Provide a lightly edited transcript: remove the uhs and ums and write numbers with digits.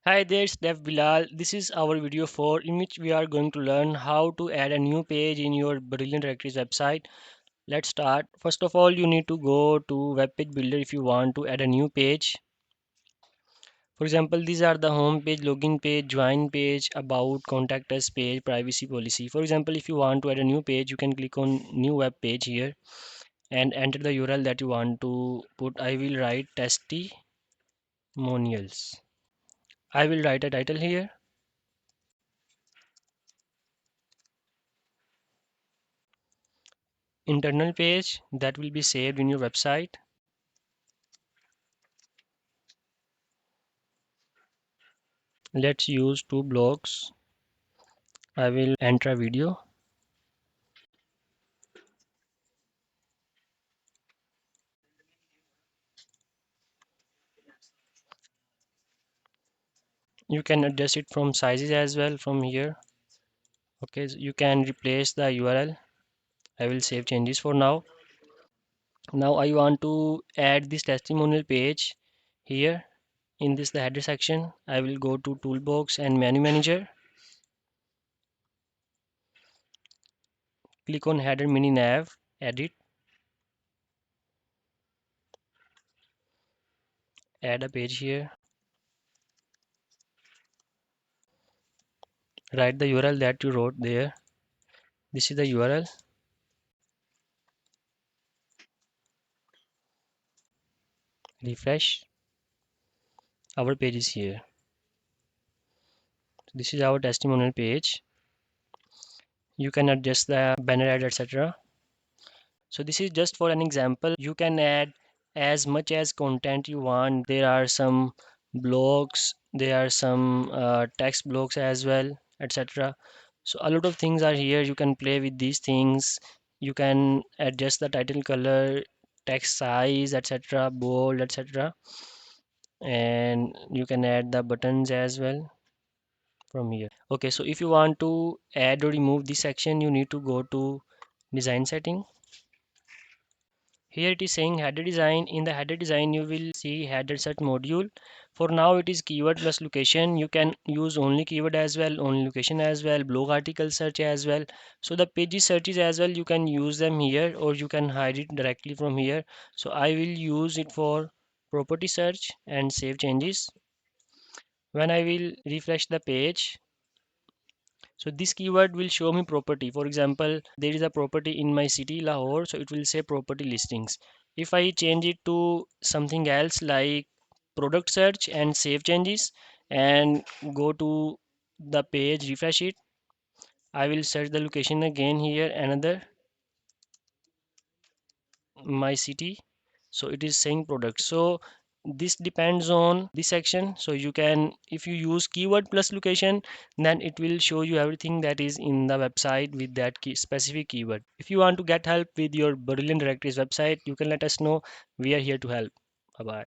Hi there, it's Dev Bilal. This is our video 4 in which we are going to learn how to add a new page in your Brilliant Directories website. Let's start. First of all, you need to go to Web Page Builder if you want to add a new page. For example, these are the home page, login page, join page, about, contact us page, privacy policy. For example, if you want to add a new page, you can click on new web page here and enter the URL that you want to put. I will write testimonials. I will write a title here. Internal page that will be saved in your website. Let's use two blocks. I will enter a video. You can adjust it from sizes as well from here. Okay, so you can replace the URL. I will save changes for now. Now I want to add this testimonial page here in this the header section. I will go to toolbox and menu manager. Click on header mini nav, edit, add a page here. Write the URL that you wrote there. This is the URL. Refresh. Our page is here. This is our testimonial page. You can adjust the banner ad, etc. So this is just for an example. You can add as much as content you want. There are some blogs, there are some text blogs as well, etc. So a lot of things are here. You can play with these things. You can adjust the title color, text size, etc., bold, etc. And you can add the buttons as well from here. Okay, so if you want to add or remove this section, you need to go to design setting. Here it is saying header design. In the header design, you will see header search module. For now, it is keyword plus location. You can use only keyword as well, only location as well, blog article search as well. So the pages searches as well, you can use them here or you can hide it directly from here. So I will use it for property search and save changes. When I will refresh the page, so this keyword will show me property. For example, there is a property in my city Lahore, so it will say property listings. If I change it to something else like product search and save changes and go to the page, refresh it, I will search the location again here, another my city, so it is saying product. So this depends on this section. So you can, if you use keyword plus location, then it will show you everything that is in the website with that specific keyword. If you want to get help with your Brilliant Directories website, you can let us know. We are here to help. Bye bye.